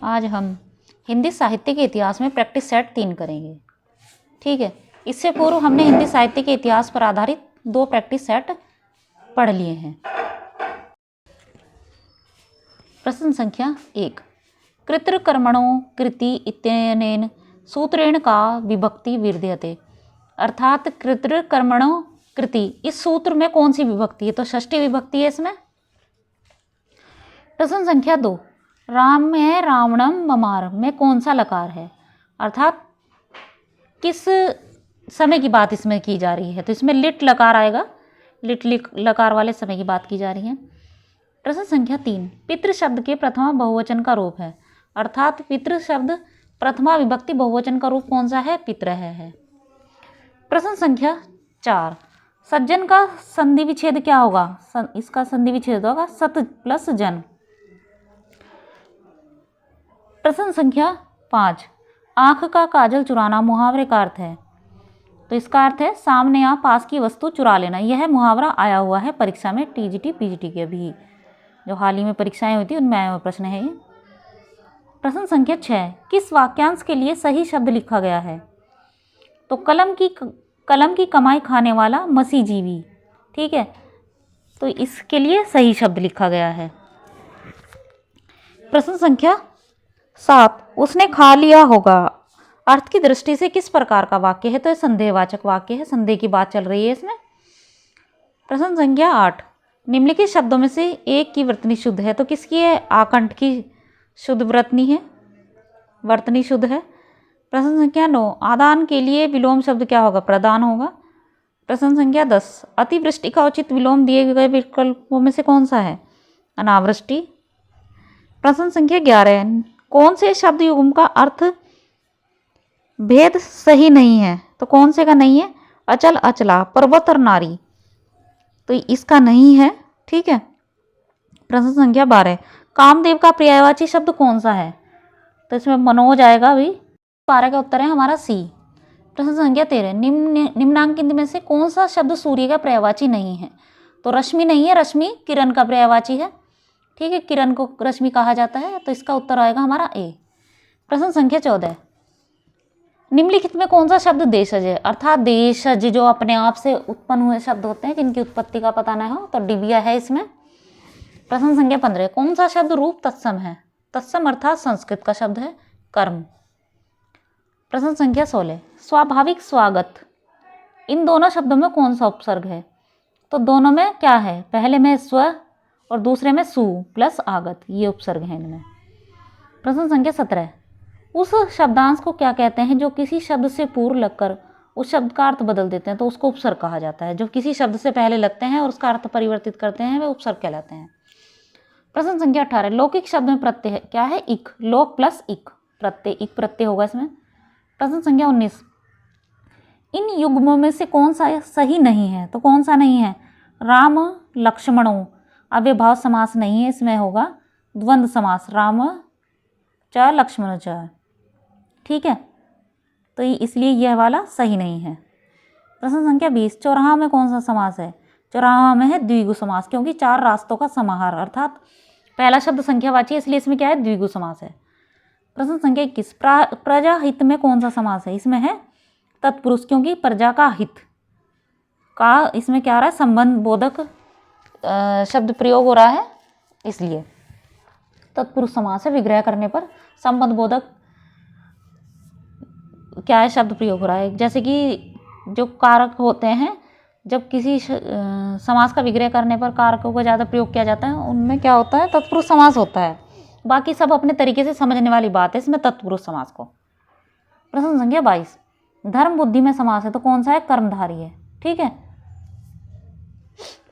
आज हम हिंदी साहित्य के इतिहास में प्रैक्टिस सेट 3 करेंगे। ठीक है, इससे पूर्व हमने हिंदी साहित्य के इतिहास पर आधारित 2 प्रैक्टिस सेट पढ़ लिए हैं। प्रश्न संख्या 1, कृतकर्मणो कृति इत्यनेन सूत्रेण का विभक्ति विद्यते। अर्थात कृतकर्मणो कृति, इस सूत्र में कौन सी विभक्ति है? तो षष्ठी विभक्ति है इसमें। प्रश्न संख्या 2, राम में रावणम ममार में कौन सा लकार है? अर्थात किस समय की बात इसमें की जा रही है? तो इसमें लिट लकार आएगा, लिट लकार वाले समय की बात की जा रही है। प्रश्न संख्या 3, पितृ शब्द के प्रथमा बहुवचन का रूप है। अर्थात पितृ शब्द प्रथमा विभक्ति बहुवचन का रूप कौन सा है? पितरः है। प्रश्न संख्या 4, सज्जन का संधि विच्छेद क्या होगा? इसका संधि विच्छेद होगा सत प्लस जन। प्रश्न संख्या 5, आंख का काजल चुराना मुहावरे का अर्थ है। तो इसका अर्थ है सामने या पास की वस्तु चुरा लेना। यह मुहावरा आया हुआ है परीक्षा में, टीजीटी पीजीटी के भी जो हाल ही में परीक्षाएं हुई थी उनमें आया हुआ प्रश्न है ये। प्रश्न संख्या 6, किस वाक्यांश के लिए सही शब्द लिखा गया है? तो कलम की कमाई खाने वाला मसीजीवी। ठीक है, तो इसके लिए सही शब्द लिखा गया है। प्रश्न संख्या 7, उसने खा लिया होगा अर्थ की दृष्टि से किस प्रकार का वाक्य है? तो संदेहवाचक वाक्य है, संदेह की बात चल रही है इसमें। प्रश्न संख्या 8, निम्नलिखित शब्दों में से एक की वर्तनी शुद्ध है। तो किसकी है? आकंठ की शुद्ध वर्तनी है, वर्तनी शुद्ध है। प्रश्न संख्या 9, आदान के लिए विलोम शब्द क्या होगा? प्रदान होगा। प्रश्न संख्या 10, अतिवृष्टि का उचित विलोम दिए गए विकल्पों में से कौन सा है? अनावृष्टि। प्रश्न संख्या 11, कौन से शब्द युग्म का अर्थ भेद सही नहीं है? तो कौन से का नहीं है? अचल अचला, पर्वत और नारी, तो इसका नहीं है। ठीक है। प्रश्न संख्या 12, कामदेव का पर्यायवाची शब्द कौन सा है? तो इसमें मनोज आएगा भी। 12 का उत्तर है हमारा सी। प्रश्न संख्या 13, निम्नांकित में से कौन सा शब्द सूर्य का पर्यायवाची नहीं है? तो रश्मि नहीं है, रश्मि किरण का पर्यायवाची है। ठीक है, किरण को रश्मि कहा जाता है, तो इसका उत्तर आएगा हमारा ए। प्रश्न संख्या 14, निम्नलिखित में कौन सा शब्द देशज है? अर्थात देशज जो अपने आप से उत्पन्न हुए शब्द होते हैं जिनकी उत्पत्ति का पता न हो, तो डिबिया है इसमें। प्रश्न संख्या 15, कौन सा शब्द रूप तत्सम है? तत्सम अर्थात संस्कृत का शब्द है कर्म। प्रश्न संख्या 16, स्वाभाविक स्वागत, इन दोनों शब्दों में कौन सा उपसर्ग है? तो दोनों में क्या है? पहले में स्व और दूसरे में सु प्लस आगत, ये उपसर्ग है इनमें। प्रश्न संख्या 17, उस शब्दांश को क्या कहते हैं जो किसी शब्द से पूर्व लगकर उस शब्द का अर्थ बदल देते हैं? तो उसको उपसर्ग कहा जाता है। जो किसी शब्द से पहले लगते हैं और उसका अर्थ परिवर्तित करते हैं वे उपसर्ग कहलाते हैं। प्रश्न संख्या 18, लौकिक शब्द में प्रत्यय है क्या है? इक, लोक प्लस इक, प्रत्यय, इक प्रत्यय होगा इसमें। प्रश्न संख्या 19, इन युग्मों में से कौन सा सही नहीं है? तो कौन सा नहीं है? राम लक्ष्मणों, अव्ययभाव समास नहीं है, इसमें होगा द्वंद्व समास, राम च लक्ष्मण च। ठीक है, तो इसलिए यह वाला सही नहीं है। प्रश्न संख्या 20, चौराहा में कौन सा समास है? चौराहा में है द्विगु समास, क्योंकि 4 रास्तों का समाहार, अर्थात पहला शब्द संख्यावाची है, इसलिए इसमें क्या है? द्विगु समास है। प्रश्न संख्या 21, प्रजा हित में कौन सा समास है? इसमें है तत्पुरुष, क्योंकि प्रजा का हित का इसमें क्या आ रहा है? संबंध बोधक शब्द प्रयोग हो रहा है, इसलिए तत्पुरुष समास है। विग्रह करने पर संबंध बोधक क्या है? शब्द प्रयोग हो रहा है। जैसे कि जो कारक होते हैं, जब किसी समास का विग्रह करने पर कारकों का ज़्यादा प्रयोग किया जाता है, उनमें क्या होता है? तत्पुरुष समास होता है। बाकी सब अपने तरीके से समझने वाली बात है इसमें तत्पुरुष समास को। प्रश्न संख्या 22, धर्म बुद्धि में समास है, तो कौन सा है? कर्मधारी है। ठीक है।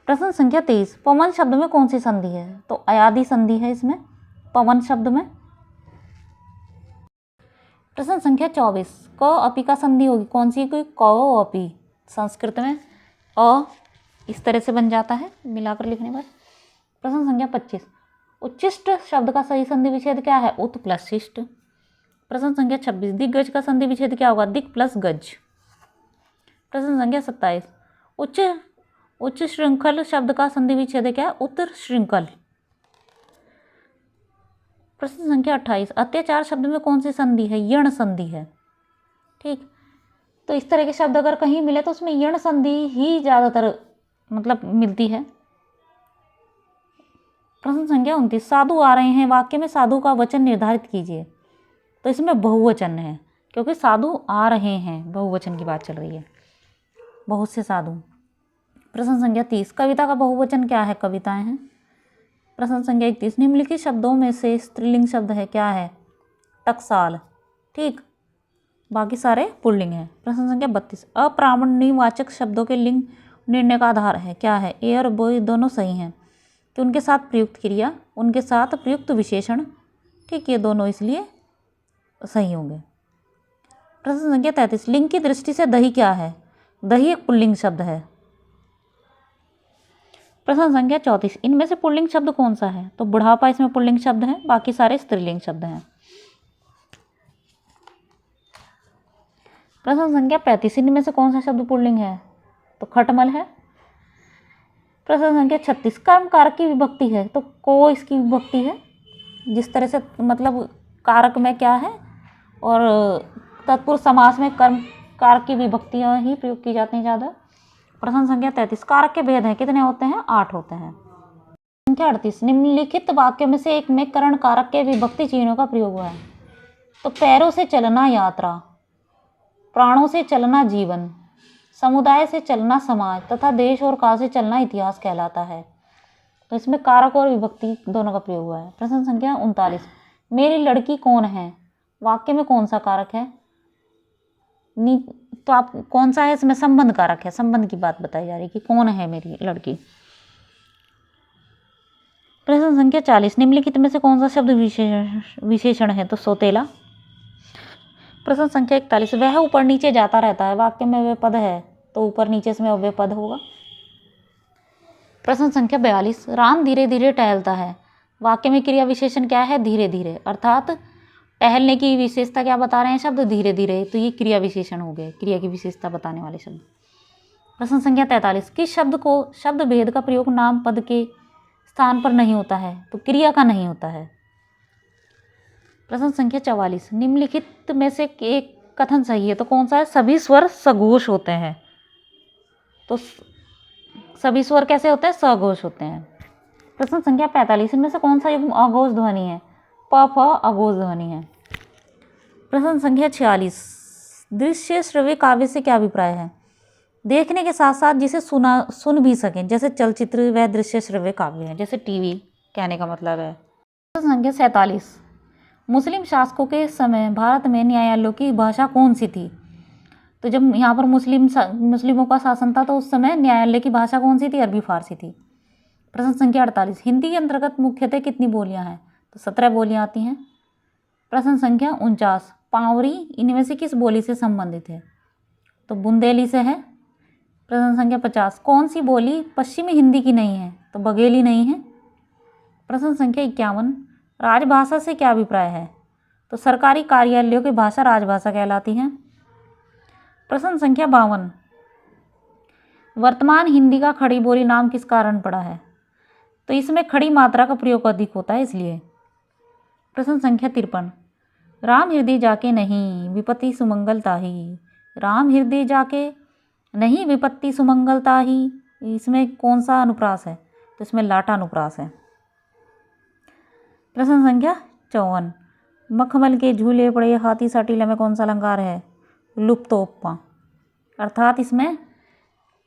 प्रश्न संख्या 23, पवन शब्द में कौन सी संधि है? तो अयादि संधि है इसमें पवन शब्द में। प्रश्न संख्या 24, क अपि का संधि होगी कौन सी? कोई क अपि, संस्कृत में अ इस तरह से बन जाता है मिलाकर लिखने पर। प्रश्न संख्या 25, उच्चिष्ट शब्द का सही संधि विच्छेद क्या है? उत प्लस शिष्ट। प्रश्न संख्या 26, दिग्गज का संधि विच्छेद क्या होगा? दिक् प्लस गज। प्रश्न संख्या 27, उच्च श्रृंखल शब्द का संधि विच्छेद क्या है? उत्तर श्रृंखल। प्रश्न संख्या 28, अत्याचार शब्द में कौन सी संधि है? यण संधि है। ठीक, तो इस तरह के शब्द अगर कहीं मिले तो उसमें यण संधि ही ज़्यादातर मतलब मिलती है। प्रश्न संख्या 29, साधु आ रहे हैं वाक्य में साधु का वचन निर्धारित कीजिए। तो इसमें बहुवचन है, क्योंकि साधु आ रहे हैं, बहुवचन की बात चल रही है, बहुत से साधु। प्रश्न संख्या 30, कविता का बहुवचन क्या है? कविताएं हैं। प्रश्न संख्या 31, निम्नलिखित शब्दों में से स्त्रीलिंग शब्द है, क्या है? टकसाल। ठीक, बाकी सारे पुल्लिंग हैं। प्रश्न संख्या 32, अप्रामाण्यवाचक शब्दों के लिंग निर्णय का आधार है, क्या है? ए और बी दोनों सही हैं कि उनके साथ प्रयुक्त क्रिया, उनके साथ प्रयुक्त विशेषण, ठीक, ये दोनों इसलिए सही होंगे। प्रश्न संख्या 33, लिंग की दृष्टि से दही क्या है? दही एक पुल्लिंग शब्द है। प्रश्न संख्या 34, इनमें से पुल्लिंग शब्द कौन सा है? तो बुढ़ापा इसमें पुल्लिंग शब्द है, बाकी सारे स्त्रीलिंग शब्द हैं। प्रश्न संख्या 35, इनमें से कौन सा शब्द पुल्लिंग है? तो खटमल है। प्रश्न संख्या 36, कर्म कारक की विभक्ति है, तो को इसकी विभक्ति है। जिस तरह से मतलब कारक में क्या है और तत्पुरुष समास में कर्म कारक की विभक्तियाँ ही प्रयोग की जाती हैं ज़्यादा। प्रश्न संख्या 33, कारक के भेद हैं, कितने होते हैं? 8 होते हैं। संख्या 38, निम्नलिखित वाक्यों में से एक में करण कारक के विभक्ति चिन्हों का प्रयोग हुआ है। तो पैरों से चलना यात्रा, प्राणों से चलना जीवन, समुदाय से चलना समाज तथा देश और काल से चलना इतिहास कहलाता है। तो इसमें कारक और विभक्ति दोनों का प्रयोग हुआ है। प्रश्न संख्या 39, मेरी लड़की कौन है? वाक्य में कौन सा कारक है? तो आप कौन सा है? इसमें संबंध कारक है, संबंध की बात बताई जा रही है कि कौन है मेरी लड़की। प्रश्न संख्या 40, निम्नलिखित में से कौन सा शब्द विशेषण है? तो सौतेला। प्रश्न संख्या 41, वह ऊपर नीचे जाता रहता है, वाक्य में अव्यय पद है, तो ऊपर नीचे इसमें अव्यय पद होगा। प्रश्न संख्या 42, राम धीरे धीरे टहलता है, वाक्य में क्रिया विशेषण क्या है? धीरे धीरे, अर्थात टहलने की विशेषता क्या बता रहे हैं शब्द? धीरे धीरे, तो ये क्रिया विशेषण हो गए, क्रिया की विशेषता बताने वाले शब्द। प्रश्न संख्या 43, किस शब्द को शब्द भेद का प्रयोग नाम पद के स्थान पर नहीं होता है? तो क्रिया का नहीं होता है। प्रश्न संख्या 44, निम्नलिखित में से एक कथन सही है, तो कौन सा है? सभी स्वर सघोष होते हैं। तो सभी स्वर कैसे होते हैं? सघोष होते हैं। प्रश्न संख्या 45, इनमें से कौन सा युग्म अघोष ध्वनि है? प फ अघोष ध्वनि है। प्रश्न संख्या 46, दृश्य श्रव्य काव्य से क्या अभिप्राय है? देखने के साथ साथ जिसे सुन भी सकें, जैसे चलचित्र वह दृश्य श्रव्य काव्य है, जैसे टीवी कहने का मतलब है। प्रश्न संख्या 47, मुस्लिम शासकों के समय भारत में न्यायालयों की भाषा कौन सी थी? तो जब यहाँ पर मुस्लिमों का शासन था तो उस समय न्यायालय की भाषा कौन सी थी? अरबी फारसी थी। प्रश्न संख्या 48, हिंदी के अंतर्गत मुख्यतः कितनी बोलियां हैं? तो 17 बोलियां आती हैं। प्रश्न संख्या 49, पावरी इनमें से किस बोली से संबंधित है? तो बुंदेली से है। प्रश्न संख्या 50, कौन सी बोली पश्चिमी हिंदी की नहीं है? तो बघेली नहीं है। प्रश्न संख्या 51, राजभाषा से क्या अभिप्राय है? तो सरकारी कार्यालयों की भाषा राजभाषा कहलाती है। प्रश्न संख्या 52, वर्तमान हिंदी का खड़ी बोली नाम किस कारण पड़ा है? तो इसमें खड़ी मात्रा का प्रयोग अधिक होता है इसलिए। प्रश्न संख्या 53, राम हृदय जाके नहीं विपत्ति सुमंगल ताही, राम हृदय जाके नहीं विपत्ति सुमंगल ताही, इसमें कौन सा अनुप्रास है? तो इसमें लाटा अनुप्रास है। प्रश्न संख्या 54, मखमल के झूले पड़े हाथी सा टीला में कौन सा अलंकार है? लुप्तोपमा, अर्थात इसमें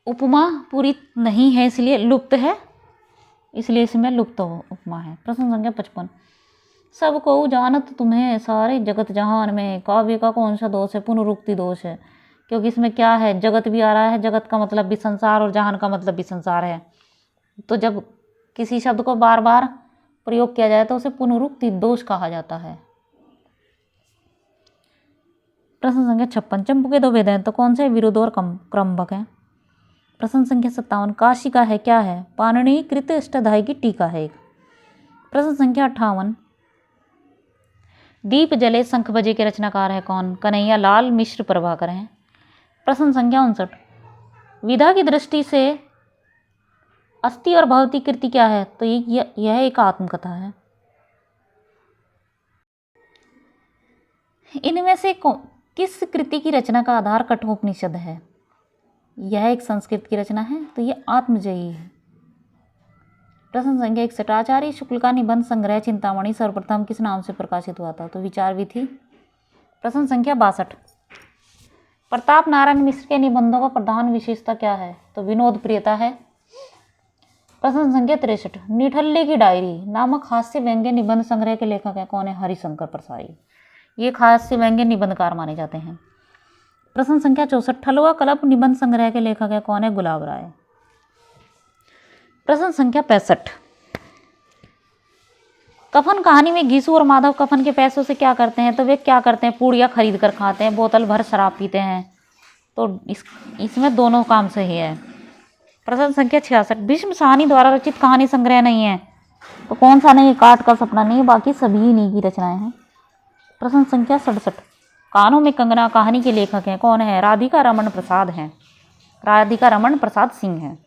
उपमा पूरी नहीं है इसलिए लुप्त है, इसलिए इसमें लुप्त उपमा है। प्रश्न संख्या 55, सब को जानत तुम्हें सारे जगत जहान में, काव्य का कौन सा दोष है? पुनरुक्ति दोष है, क्योंकि इसमें क्या है? जगत भी आ रहा है, जगत का मतलब भी संसार और जहान का मतलब भी संसार है। तो जब किसी शब्द को बार बार प्रयोग किया जाए तो उसे पुनरुक्ति दोष कहा जाता है। प्रश्न संख्या 56, चंपू के 2 भेद हैं, तो कौन से विरुद्ध और क्रमबक हैं? प्रश्न संख्या 57, काशी का है क्या है? पाणिनि कृत अष्टाध्यायी की टीका है एक। प्रश्न संख्या 58, दीप जले शंख बजे के रचनाकार है कौन? कन्हैया लाल मिश्र प्रभाकर हैं। प्रश्न संख्या 59, विधा की दृष्टि से अस्ति और भवती कृति क्या है? तो यह एक आत्मकथा है। इनमें से किस कृति की रचना का आधार कठोपनिषद है? यह एक संस्कृत की रचना है, तो ये आत्मजयी है। प्रश्न संख्या 61, आचार्य शुक्ल का निबंध संग्रह चिंतामणि सर्वप्रथम किस नाम से प्रकाशित हुआ था? तो विचार विधि। प्रश्न संख्या 62, प्रताप नारायण मिश्र के निबंधों का प्रधान विशेषता क्या है? तो विनोद प्रियता है। प्रश्न संख्या 63, निठल्ले की डायरी नामक हास्य व्यंग्य निबंध संग्रह के लेखक है कौन है? हरिशंकर प्रसाई। ये हास्य व्यंग्य निबंधकार माने जाते हैं। प्रश्न संख्या 64, ठलुआ कल्प निबंध संग्रह के लेखक है कौन है? गुलाब राय। प्रश्न संख्या 65, कफन कहानी में घीसू और माधव कफन के पैसों से क्या करते हैं? तो वे क्या करते हैं? पूड़ियाँ खरीद कर खाते हैं, बोतल भर शराब पीते हैं। तो इसमें दोनों काम सही है। प्रश्न संख्या 66, भीष्म साहनी द्वारा रचित कहानी संग्रह नहीं है, तो कौन सा नहीं? काट का सपना नहीं, बाकी सभी इन्हीं की रचनाएं हैं। प्रश्न संख्या 67, कानों में कंगना कहानी के लेखक हैं कौन है? राधिका रमन प्रसाद हैं। राधिका रमन प्रसाद सिंह हैं।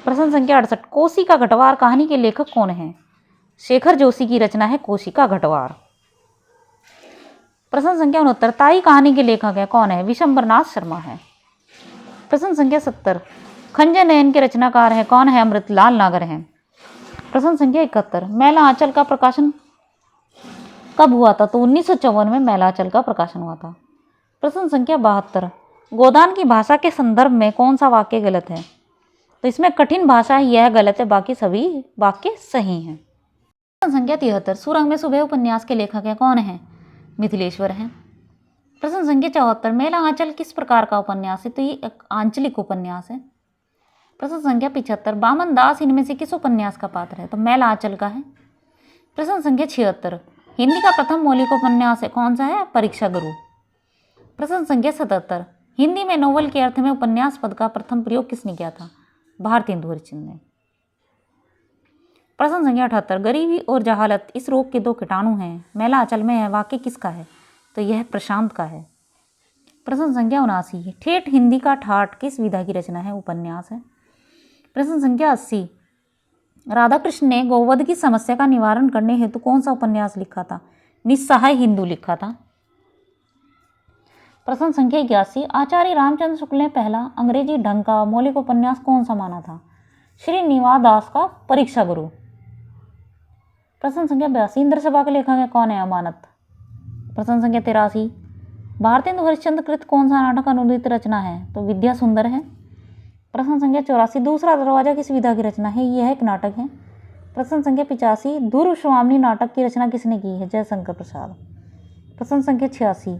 प्रश्न संख्या 68, कोसी का घटवार कहानी के लेखक कौन है? शेखर जोशी की रचना है कोसी का घटवार। प्रश्न संख्या 69, ताई कहानी के लेखक है कौन है? विशंबरनाथ शर्मा है। प्रश्न संख्या 70, खंजर नयन के रचनाकार है कौन है? अमृतलाल नागर हैं। प्रश्न संख्या 71, मैला आंचल का प्रकाशन कब हुआ था? तो 1954 में मैला आंचल का प्रकाशन हुआ था। प्रश्न संख्या 72, गोदान की भाषा के संदर्भ में कौन सा वाक्य गलत है? तो इसमें कठिन भाषा यह गलत है, बाकी सभी वाक्य सही हैं। प्रश्न संख्या 73, सुरंग में सुबह उपन्यास के लेखक है कौन है? मिथिलेश्वर हैं। प्रश्न संख्या 74, मेला आंचल किस प्रकार का उपन्यास है? तो ये एक आंचलिक उपन्यास है। प्रश्न संख्या 75, बामन दास इनमें से किस उपन्यास का पात्र है? तो मेला आंचल का है। प्रश्न संख्या 76, हिंदी का प्रथम मौलिक उपन्यास है कौन सा है? परीक्षा गुरु। प्रश्न संख्या 77, हिंदी में नोवेल के अर्थ में उपन्यास पद का प्रथम प्रयोग किसने किया था? भारतेंदु हरिश्चंद्र ने। प्रश्न संख्या 78, गरीबी और जहालत इस रोग के दो कीटाणु हैं, मैला आंचल में है, वाक्य किसका है? तो यह प्रशांत का है। प्रश्न संख्या 79, ठेठ हिंदी का ठाठ किस विधा की रचना है? उपन्यास है। प्रश्न संख्या 80, राधाकृष्ण ने गौवध की समस्या का निवारण करने हेतु कौन सा उपन्यास लिखा था? निस्सहाय हिंदू लिखा था। प्रश्न संख्या 81, आचार्य रामचंद्र शुक्ल ने पहला अंग्रेजी ढंग का मौलिक उपन्यास कौन सा माना था? श्री निवास दास का परीक्षा गुरु। प्रश्न संख्या 82, इंद्र सभा के लेखक है कौन है? अमानत। प्रश्न संख्या 83, भारतेंदु हरिश्चंद्र कृत कौन सा नाटक अनुदित रचना है? तो विद्या सुंदर है। प्रश्न संख्या 84, दूसरा दरवाजा किस विधा की रचना है? यह एक नाटक है। प्रश्न संख्या 85, ध्रुव स्वामिनी नाटक की रचना किसने की है? जयशंकर प्रसाद। प्रश्न संख्या 86,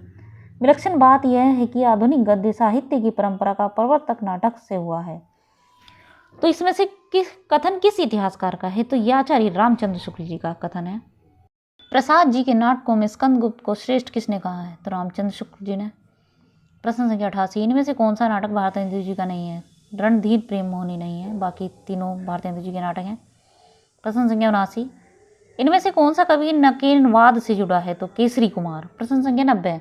विलक्षण बात यह है कि आधुनिक गद्य साहित्य की परंपरा का प्रवर्तक नाटक से हुआ है। तो इसमें से कथन किस इतिहासकार का है? तो यह आचार्य रामचंद्र शुक्ल जी का कथन है। प्रसाद जी के नाटकों में स्कंदगुप्त को श्रेष्ठ किसने कहा है? तो रामचंद्र शुक्ल जी ने। प्रश्न संख्या 88, इनमें से कौन सा नाटक भारतेंदु जी का नहीं है? रणधीर प्रेम मोहिनी नहीं है, बाकी तीनों भारतेंदु जी के नाटक हैं। प्रश्न संख्या 79, इनमें से कौन सा कवि नकेनवाद से जुड़ा है? तो केसरी कुमार। प्रश्न संख्या 90,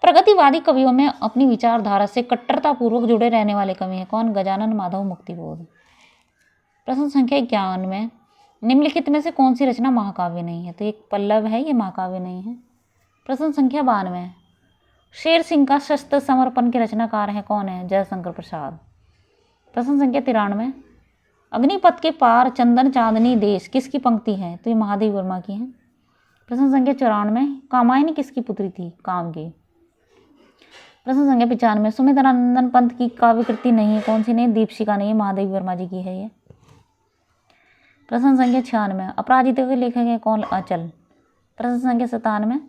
प्रगतिवादी कवियों में अपनी विचारधारा से कट्टरतापूर्वक जुड़े रहने वाले कवि हैं कौन? गजानन माधव मुक्तिबोध। प्रश्न संख्या 91, निम्नलिखित में से कौन सी रचना महाकाव्य नहीं है? तो एक पल्लव है, ये महाकाव्य नहीं है। प्रश्न संख्या 92, शेर सिंह का शस्त्र समर्पण के रचनाकार हैं कौन है? जयशंकर प्रसाद। प्रश्न संख्या 93, अग्निपथ के पार चंदन चांदनी देश किसकी पंक्ति है? तो ये महादेव वर्मा की है। प्रश्न संख्या 94, कामायनी किसकी पुत्री थी? काम की। प्रश्न संख्या 95, सुमित्रानंदन पंत की काव्य कृति नहीं है कौन सी? नहीं, दीपशिखा नहीं, महादेव वर्मा जी की है ये। प्रश्न संख्या 96, अपराजिता के लेखक है कौन? अचल। प्रश्न संख्या 97,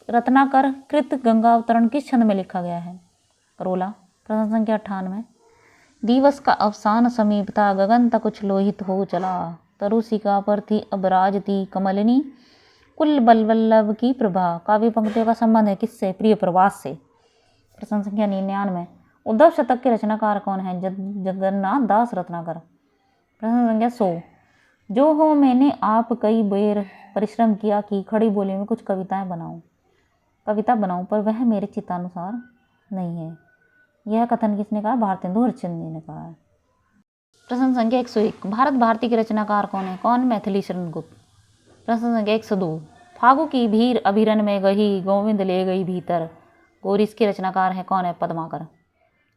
रत्नाकर कृत गंगा अवतरण किस छंद में लिखा गया है? रोला। प्रश्न संख्या 98, दिवस का अवसान समीप था, गगन तक कुछ लोहित हो चला, तरुशिका पर थी अब राजती कमलिनी, कुल बलवल्लभ की प्रभा। काव्य पंक्तियों का संबंध है किससे? प्रिय प्रवास से। प्रश्न संख्या 99, उद्धव शतक के रचनाकार कौन है? जगन्नाथ दास रत्नाकर। प्रश्न संख्या 100, जो हो मैंने आप कई बेर परिश्रम किया कि खड़ी बोली में कुछ कविता बनाऊं पर वह मेरे चित्तानुसार नहीं है। यह कथन किसने कहा? भारतेंदु हरिश्चंद्र ने कहा है। प्रश्न संख्या 101, भारत भारती के रचनाकार कौन है? कौन? मैथिली शरण गुप्त। प्रश्न संख्या 102, फागु की भीड़ अभिरन में गही, गोविंद ले गई भीतर। गौरी इसके रचनाकार हैं कौन है? पद्माकर।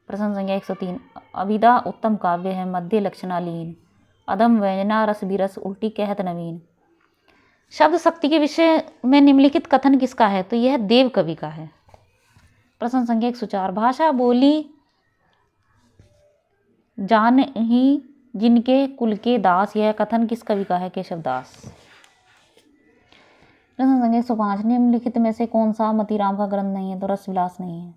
प्रश्न संख्या 103। अभिधा उत्तम काव्य है, मध्य लक्षणालीन। अधम व्यंजना रस बिरस, उल्टी कहत नवीन। शब्द शक्ति के विषय में निम्नलिखित कथन किसका है? तो यह देव कवि का है। प्रश्न संख्या 104। भाषा बोली जान ही जिनके कुल के दास, यह कथन किस कवि का है? केशव दास। प्रश्न संख्या 105। निम्नलिखित में से कौन सा मतीराम का ग्रंथ नहीं है? तो रसविलास नहीं है।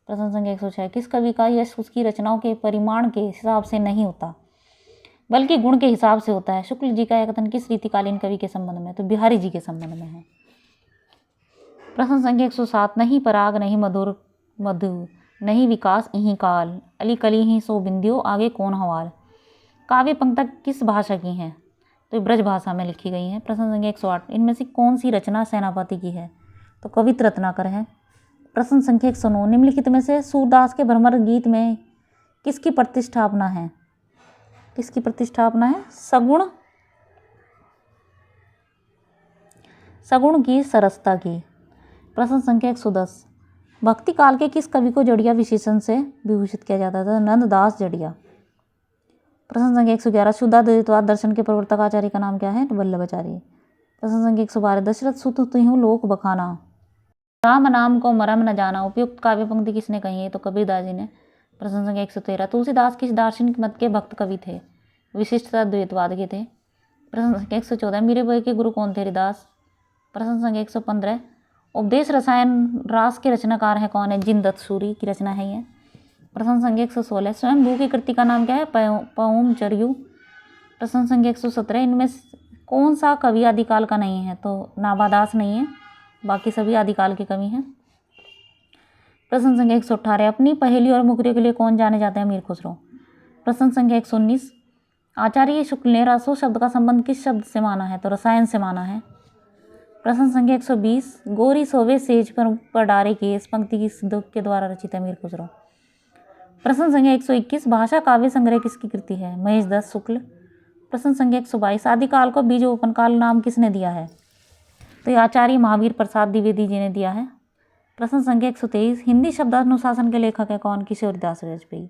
प्रश्न संख्या 106। किस कवि का यश उसकी रचनाओं के परिमाण के हिसाब से नहीं होता, बल्कि गुण के हिसाब से होता है? शुक्ल जी का यह कथन किस रीतिकालीन कवि के संबंध में? तो बिहारी जी के संबंध में है। प्रश्न संख्या 107। नहीं पराग नहीं मधुर मधु, नहीं विकास इहीं काल। अली कली ही सो बिंदियो, आगे कौन हवाल। काव्य पंक्ति किस भाषा की हैं? तो ब्रज भाषा में लिखी गई है। प्रश्न संख्या 108। इनमें से कौन सी रचना सेनापति की है? तो कवित रत्नाकर है। प्रश्न संख्या 109। निम्नलिखित में से सूरदास के भ्रमर गीत में किसकी प्रतिष्ठापना है? किसकी प्रतिष्ठापना है? सगुण की सरसता की। प्रश्न संख्या 110। भक्ति काल के किस कवि को जड़िया विशेषण से विभूषित किया जाता था? नंददास जड़िया। प्रश्न संख्या 111। शुद्धाद्वैतवाद दर्शन के प्रवर्तक आचार्य का नाम क्या है? वल्लभाचार्य। प्रश्न संख्या 112। दशरथ सुत तुहिं लोक बखाना, राम नाम को मरम न जाना। उपयुक्त काव्य पंक्ति किसने कही है? तो कबीरदास जी ने। प्रश्न संख्या 113। तुलसीदास किस दार्शनिक मत के भक्त कवि थे? विशिष्टता द्वैतवाद के थे। प्रश्न संख्या 114। मीराबाई के गुरु कौन थे? हरिदास। प्रश्न संख्या 115। उपदेश रसायन रास के रचनाकार है कौन है? जिनदत्त सूरी की रचना है ये। प्रश्न संख्या 116। स्वयंभू की कृति का नाम क्या है? पौम चरयू। प्रश्न संख्या 117। इनमें कौन सा कवि आदिकाल का नहीं है? तो नाभादास नहीं है, बाकी सभी आदिकाल के कवि हैं। प्रश्न संख्या 118। अपनी पहेली और मुखरियों के लिए कौन जाने जाते हैं? मीर खुसरो। प्रश्न संख्या 119। आचार्य शुक्ल ने रसो शब्द का संबंध किस शब्द से माना है? तो रसायन से माना है। प्रश्न संख्या 120। गोरी सोवे सेज पर डारे केस, पंक्ति किस के द्वारा रचित है? मीर खुसरो। प्रश्न संख्या 121। भाषा काव्य संग्रह किसकी कृति है? महेश दत्त शुक्ल। प्रश्न संख्या 122। आदिकाल को बीजोपन काल नाम किसने दिया है? तो ये आचार्य महावीर प्रसाद द्विवेदी जी ने दिया है। प्रश्न संख्या 123। हिंदी शब्दानुशासन के लेखक है कौन? किशोरीदास वाजपेयी।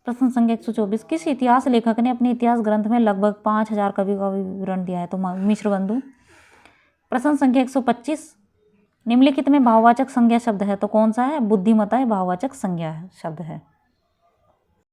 प्रश्न संख्या 124। किस इतिहास लेखक ने अपने इतिहास ग्रंथ में लगभग 5000 कवि का विवरण दिया है? तो मिश्रबंधु। प्रश्न संख्या 125। निम्नलिखित में भाववाचक संज्ञा शब्द है तो कौन सा है? बुद्धिमता भाववाचक संज्ञा शब्द है।